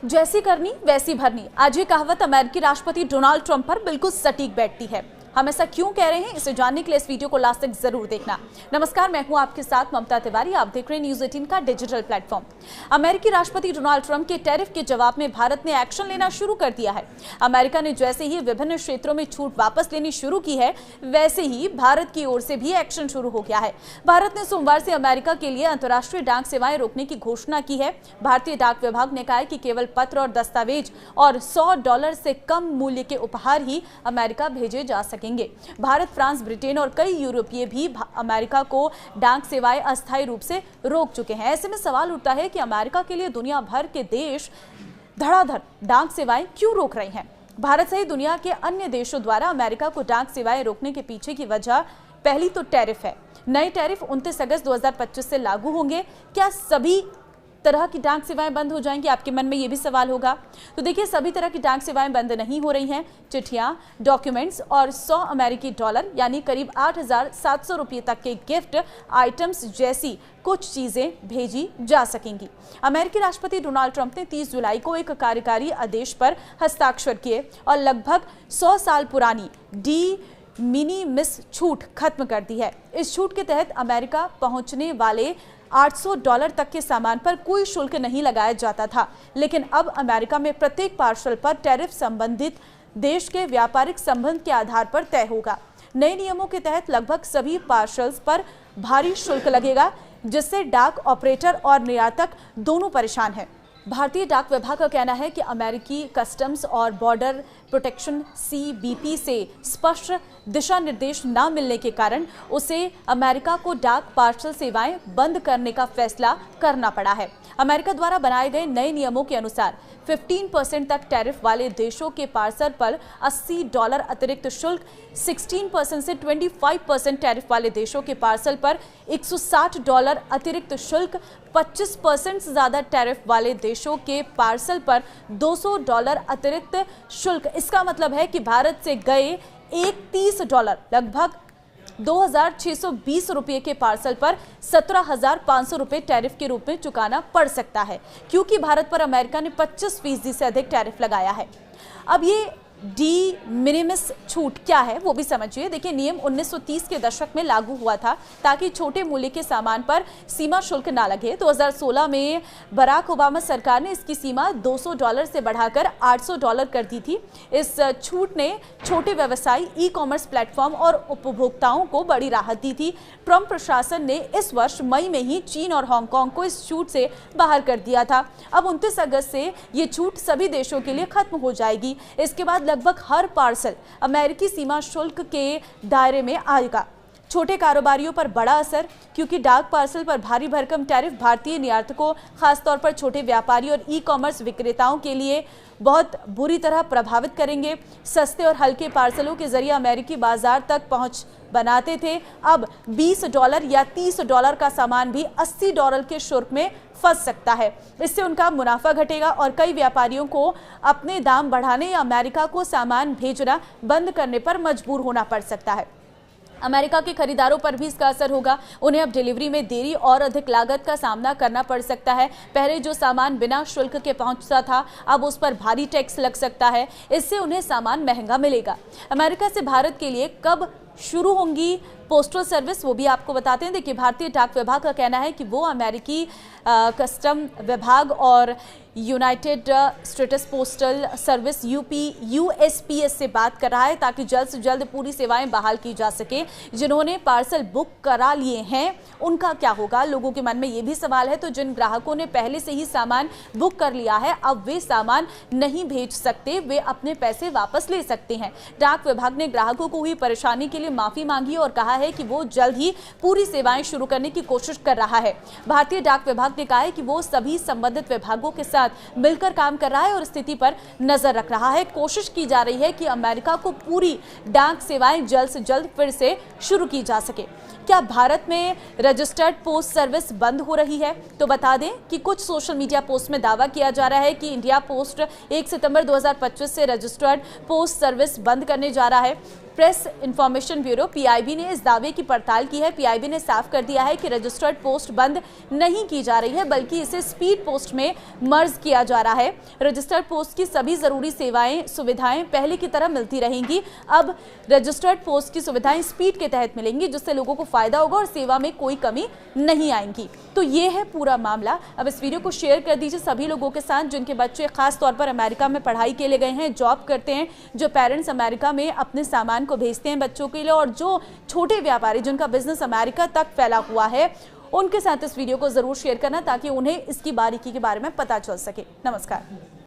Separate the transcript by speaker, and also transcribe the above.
Speaker 1: जैसी करनी वैसी भरनी, आज ये कहावत अमेरिकी राष्ट्रपति डोनाल्ड ट्रंप पर बिल्कुल सटीक बैठती है। हम ऐसा क्यों कह रहे हैं, इसे जानने के लिए इस वीडियो को लास्ट तक जरूर देखना। नमस्कार, मैं हूं आपके साथ ममता तिवारी। आप देख रहे हैं न्यूज़ 18 का डिजिटल प्लेटफॉर्म। अमेरिकी राष्ट्रपति डोनाल्ड ट्रंप के टैरिफ के जवाब में भारत ने एक्शन लेना शुरू कर दिया है। अमेरिका ने जैसे ही विभिन्न क्षेत्रों में छूट वापस लेनी शुरू की है, वैसे ही भारत की ओर से भी एक्शन शुरू हो गया है। भारत ने सोमवार से अमेरिका के लिए अंतर्राष्ट्रीय डाक सेवाएं रोकने की घोषणा की है। भारतीय डाक विभाग ने कहा है कि केवल पत्र और दस्तावेज और $100 से कम मूल्य के उपहार ही अमेरिका भेजे जा सकेंगे। भारत, फ्रांस, ब्रिटेन और कई यूरोपीय भी अमेरिका को डाक सेवाएं अस्थायी रूप से रोक चुके हैं। ऐसे में सवाल उठता है कि अमेरिका के लिए दुनिया भर के देश धड़ाधड़ डाक सेवाएं क्यों रोक रहे हैं। भारत सहित दुनिया के अन्य देशों द्वारा अमेरिका को डाक सेवाएं रोकने के पीछे की वजह पहली तो टैरिफ है। नए टैरिफ 29 अगस्त 2025 से लागू होंगे। क्या सभी तरह की डाक सेवाएं बंद हो जाएंगी? आपके मन में ये भी सवाल होगा। तो देखिए, सभी तरह की डाक सेवाएं बंद नहीं हो रही हैं। चिट्ठियां, डॉक्यूमेंट्स और $100 यानी करीब 8,700 रुपये तक के गिफ्ट आइटम्स जैसी कुछ चीजें भेजी जा सकेंगी। अमेरिकी राष्ट्रपति डोनाल्ड ट्रंप ने 30 जुलाई को एक कार्यकारी आदेश पर हस्ताक्षर किए और लगभग 100 साल पुरानी डी मिनिमिस छूट खत्म कर दी है। इस छूट के तहत अमेरिका पहुंचने वाले $800 तक के सामान पर कोई शुल्क नहीं लगाया जाता था, लेकिन अब अमेरिका में प्रत्येक पार्सल पर टैरिफ संबंधित देश के व्यापारिक संबंध के आधार पर तय होगा। नए नियमों के तहत लगभग सभी पार्सल्स पर भारी शुल्क लगेगा, जिससे डाक ऑपरेटर और निर्यातक दोनों परेशान हैं। भारतीय डाक विभाग का कहना है कि अमेरिकी कस्टम्स और बॉर्डर प्रोटेक्शन CBP से स्पष्ट दिशा निर्देश न मिलने के कारण उसे अमेरिका को डाक पार्सल सेवाएं बंद करने का फैसला करना पड़ा है। अमेरिका द्वारा बनाए गए नए नियमों के अनुसार 15% तक टैरिफ वाले देशों के पार्सल पर $80 अतिरिक्त शुल्क, 16% से 25% टैरिफ वाले देशों के पार्सल पर $160 अतिरिक्त शुल्क, 25% से ज्यादा टैरिफ वाले देशों के पार्सल पर $200 अतिरिक्त शुल्क। इसका मतलब है कि भारत से गए $30 लगभग 2,620 रुपये के पार्सल पर 17,500 रुपये टैरिफ के रूप में चुकाना पड़ सकता है, क्योंकि भारत पर अमेरिका ने 25% से अधिक टैरिफ लगाया है। अब ये डी मिनिमिस छूट क्या है वो भी समझिए। देखिए, नियम 1930 के दशक में लागू हुआ था ताकि छोटे मूल्य के सामान पर सीमा शुल्क ना लगे। 2016 में बराक ओबामा सरकार ने इसकी सीमा $200 से बढ़ाकर $800 कर दी थी। इस छूट ने छोटे व्यवसायी, ई-कॉमर्स प्लेटफॉर्म और उपभोक्ताओं को बड़ी राहत दी थी। ट्रंप प्रशासन ने इस वर्ष मई में ही चीन और हांगकांग को इस छूट से बाहर कर दिया था। अब 29 अगस्त से ये छूट सभी देशों के लिए खत्म हो जाएगी। इसके बाद लगभग हर पार्सल अमेरिकी सीमा शुल्क के दायरे में आएगा। छोटे कारोबारियों पर बड़ा असर, क्योंकि डाक पार्सल पर भारी भरकम टैरिफ भारतीय निर्यातकों, खासतौर पर छोटे व्यापारी और ई-कॉमर्स विक्रेताओं के लिए बहुत बुरी तरह प्रभावित करेंगे। सस्ते और हल्के पार्सलों के जरिए अमेरिकी बाजार तक पहुंच बनाते थे, अब $20 या $30 का सामान भी $80 के शुल्क में फंस सकता है। इससे उनका मुनाफा घटेगा और कई व्यापारियों को अपने दाम बढ़ाने या अमेरिका को सामान भेजना बंद करने पर मजबूर होना पड़ सकता है। अमेरिका के खरीदारों पर भी इसका असर होगा। उन्हें अब डिलीवरी में देरी और अधिक लागत का सामना करना पड़ सकता है। पहले जो सामान बिना शुल्क के पहुंचता था, अब उस पर भारी टैक्स लग सकता है। इससे उन्हें सामान महंगा मिलेगा। अमेरिका से भारत के लिए कब शुरू होंगी पोस्टल सर्विस, वो भी आपको बताते हैं। देखिए, भारतीय डाक विभाग का कहना है कि वो अमेरिकी कस्टम विभाग और United states postal service USPS से बात कर रहा है ताकि जल्द से जल्द पूरी सेवाएं बहाल की जा सके। जिन्होंने पार्सल बुक करा लिए हैं उनका क्या होगा? लोगों के मन में ये भी सवाल है। तो जिन ग्राहकों ने पहले से ही सामान बुक कर लिया है, अब वे सामान नहीं भेज सकते, वे अपने पैसे वापस ले सकते हैं। डाक विभाग ने ग्राहकों को हुई परेशानी के लिए माफी मांगी और कहा है कि वो जल्द ही पूरी सेवाएं शुरू करने की कोशिश कर रहा है। भारतीय डाक विभाग ने कहा है कि वो सभी संबंधित विभागों के साथ मिलकर काम कर रहा है और स्थिति पर नजर रख रहा है। कोशिश की जा रही है कि अमेरिका को पूरी डाक सेवाएं जल्द से जल्द फिर से शुरू की जा सके। क्या भारत में रजिस्टर्ड पोस्ट सर्विस बंद हो रही है? तो बता दें कि कुछ सोशल मीडिया पोस्ट में दावा किया जा रहा है कि इंडिया पोस्ट 1 सितंबर 2025 से रजिस्टर्ड पोस्ट सर्विस बंद करने जा रहा है। प्रेस इंफॉर्मेशन ब्यूरो पीआईबी ने इस दावे की पड़ताल की है। पीआईबी ने साफ कर दिया है कि रजिस्टर्ड पोस्ट बंद नहीं की जा रही है, बल्कि इसे स्पीड पोस्ट में मर्ज किया जा रहा है। रजिस्टर्ड पोस्ट की सभी जरूरी सेवाएं सुविधाएं पहले की तरह मिलती रहेंगी। अब रजिस्टर्ड पोस्ट की सुविधाएं स्पीड के तहत मिलेंगी, जिससे लोगों को फायदा होगा और सेवा में कोई कमी नहीं आएगी। तो ये है पूरा मामला। अब इस वीडियो को शेयर कर दीजिए सभी लोगों के साथ जिनके बच्चे खास तौर पर अमेरिका में पढ़ाई के लिए गए हैं, जॉब करते हैं, जो पेरेंट्स अमेरिका में अपने सामान को भेजते हैं बच्चों के लिए, और जो छोटे व्यापारी जिनका बिजनेस अमेरिका तक फैला हुआ है, उनके साथ इस वीडियो को जरूर शेयर करना ताकि उन्हें इसकी बारीकी के बारे में पता चल सके। नमस्कार।